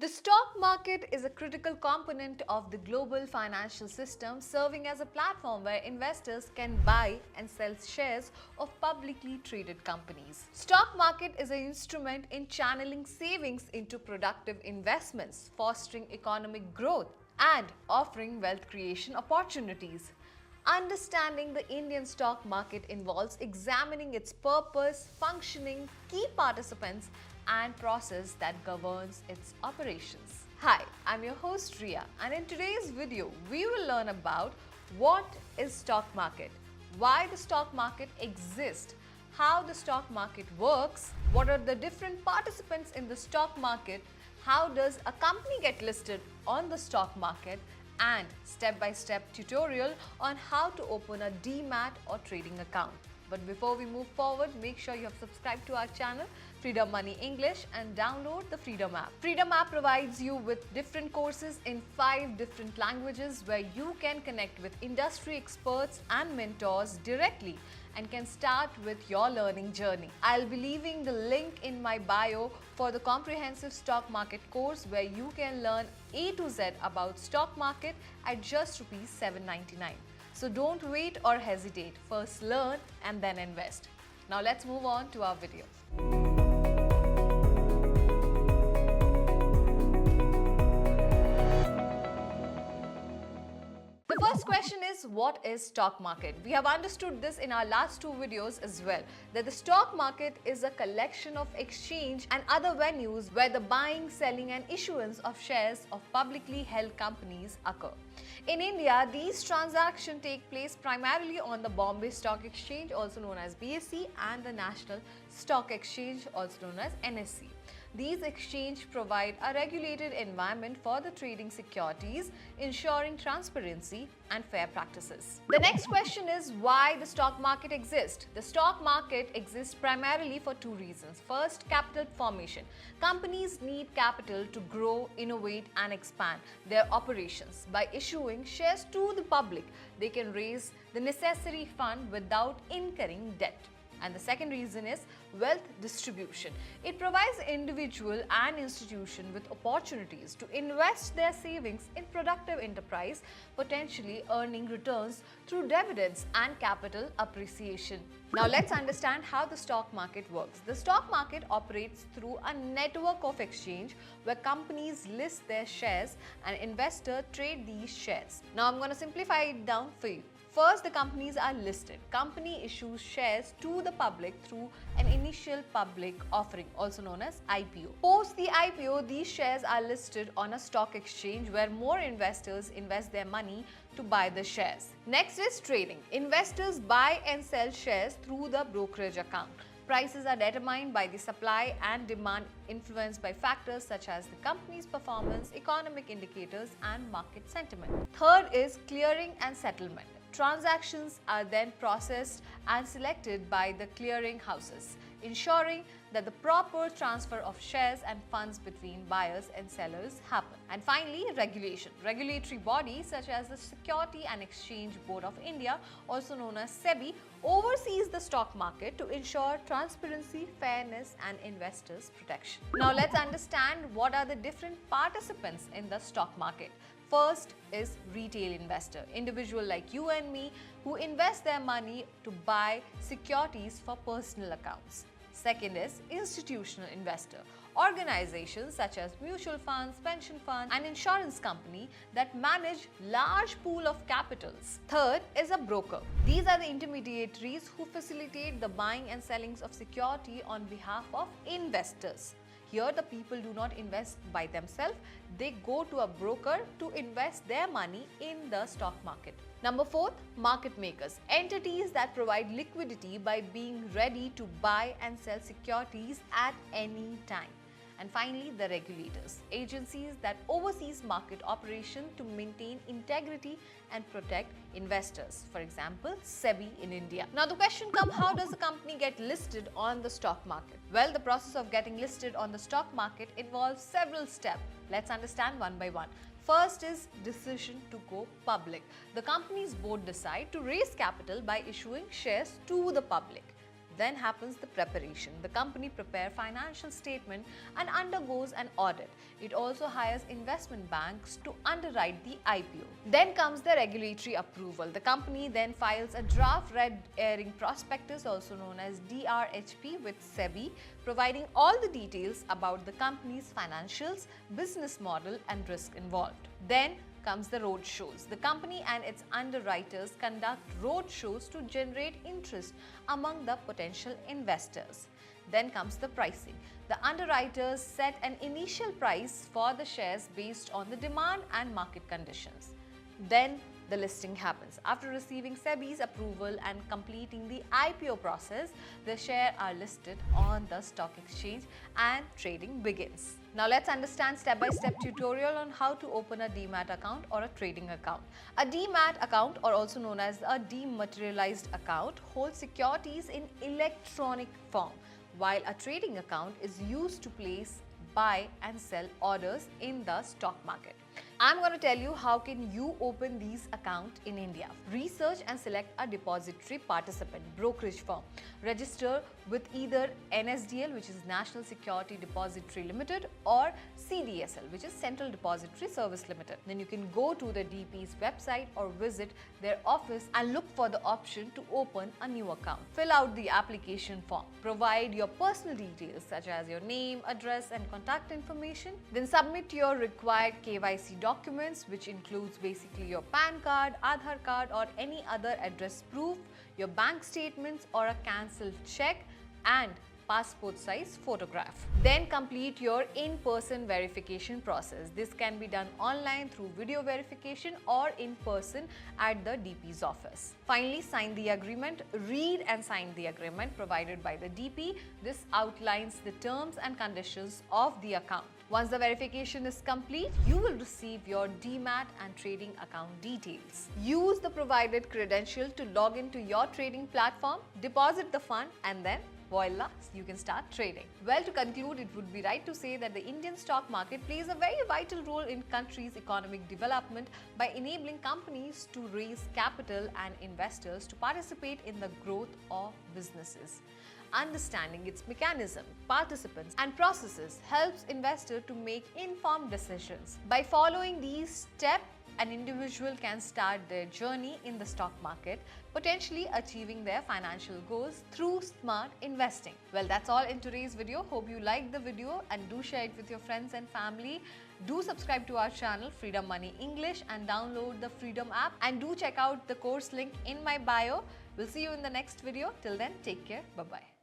The stock market is a critical component of the global financial system, serving as a platform where investors can buy and sell shares of publicly traded companies. Stock market is an instrument in channeling savings into productive investments, fostering economic growth, and offering wealth creation opportunities. Understanding the Indian stock market involves examining its purpose, functioning, key participants, and process that governs its operations. Hi, I'm your host Ria, and in today's video, we will learn about what is stock market, why the stock market exists, how the stock market works, what are the different participants in the stock market, how does a company get listed on the stock market, and step-by-step tutorial on how to open a demat or trading account. But before we move forward, make sure you have subscribed to our channel, Freedom Money English, and download the Freedom app. Freedom app provides you with different courses in 5 different languages where you can connect with industry experts and mentors directly and can start with your learning journey. I'll be leaving the link in my bio for the comprehensive stock market course where you can learn A to Z about stock market at just Rs 799. So don't wait or hesitate. First learn and then invest. Now let's move on to our video. The first question is, what is stock market? We have understood this in our last 2 videos as well, that the stock market is a collection of exchange and other venues where the buying, selling and issuance of shares of publicly held companies occur. In India, these transactions take place primarily on the Bombay Stock Exchange, also known as BSE, and the National Stock Exchange, also known as NSE. These exchanges provide a regulated environment for the trading securities, ensuring transparency and fair practices. The next question is why the stock market exists. The stock market exists primarily for 2 reasons. First, capital formation. Companies need capital to grow, innovate and expand their operations. By issuing shares to the public, they can raise the necessary fund without incurring debt. And the second reason is wealth distribution. It provides individual and institution with opportunities to invest their savings in productive enterprise, potentially earning returns through dividends and capital appreciation. Now let's understand how the stock market works. The stock market operates through a network of exchange where companies list their shares and investors trade these shares. Now I'm going to simplify it down for you. First, the companies are listed. Company issues shares to the public through an initial public offering, also known as IPO. Post the IPO, these shares are listed on a stock exchange where more investors invest their money to buy the shares. Next is trading. Investors buy and sell shares through the brokerage account. Prices are determined by the supply and demand, influenced by factors such as the company's performance, economic indicators, and market sentiment. Third is clearing and settlement. Transactions are then processed and selected by the clearing houses, ensuring that the proper transfer of shares and funds between buyers and sellers happen. And finally, regulation. Regulatory bodies such as the Security and Exchange Board of India, also known as SEBI, oversees the stock market to ensure transparency, fairness and investors' protection. Now let's understand what are the different participants in the stock market. First is retail investor, individual like you and me who invest their money to buy securities for personal accounts. Second is institutional investor, organizations such as mutual funds, pension funds and insurance company that manage large pool of capitals. Third is a broker. These are the intermediaries who facilitate the buying and selling of security on behalf of investors. Here the people do not invest by themselves, they go to a broker to invest their money in the stock market. Number 4, market makers, entities that provide liquidity by being ready to buy and sell securities at any time. And finally, the regulators, agencies that oversees market operation to maintain integrity and protect investors. For example, SEBI in India. Now the question comes, how does a company get listed on the stock market? Well, the process of getting listed on the stock market involves several steps. Let's understand one by one. First is decision to go public. The company's board decide to raise capital by issuing shares to the public. Then happens the preparation. The company prepare financial statement and undergoes an audit. It also hires investment banks to underwrite the IPO. Then comes the regulatory approval. The company then files a draft red herring prospectus, also known as DRHP, with SEBI, providing all the details about the company's financials, business model and risk involved. Then comes the road shows. The company and its underwriters conduct road shows to generate interest among the potential investors. Then comes the pricing. The underwriters set an initial price for the shares based on the demand and market conditions. Then the listing happens. After receiving SEBI's approval and completing the IPO process, the shares are listed on the stock exchange and trading begins. Now let's understand step-by-step tutorial on how to open a demat account or a trading account. A demat account, or also known as a dematerialized account, holds securities in electronic form, while a trading account is used to place, buy and sell orders in the stock market. I'm going to tell you how can you open these accounts in India. Research and select a depository participant, brokerage firm. Register with either NSDL, which is National Security Depository Limited, or CDSL, which is Central Depository Service Limited. Then you can go to the DP's website or visit their office and look for the option to open a new account. Fill out the application form. Provide your personal details such as your name, address and contact information. Then submit your required KYC documents, which includes basically your PAN card, Aadhaar card or any other address proof, your bank statements or a cancelled check and passport size photograph. Then complete your in-person verification process. This can be done online through video verification or in person at the DP's office. Finally, sign the agreement. Read and sign the agreement provided by the DP. This outlines the terms and conditions of the account. Once the verification is complete, you will receive your demat and trading account details. Use the provided credential to log into your trading platform, deposit the fund and then voila, you can start trading. Well, to conclude, it would be right to say that the Indian stock market plays a very vital role in country's economic development by enabling companies to raise capital and investors to participate in the growth of businesses. Understanding its mechanism, participants and processes helps investor to make informed decisions. By following these steps, an individual can start their journey in the stock market, potentially achieving their financial goals through smart investing. Well, that's all in today's video. Hope you liked the video and do share it with your friends and family. Do subscribe to our channel Freedom Money English and download the Freedom app, and do check out the course link in my bio. We'll see you in the next video. Till then, take care. Bye-bye.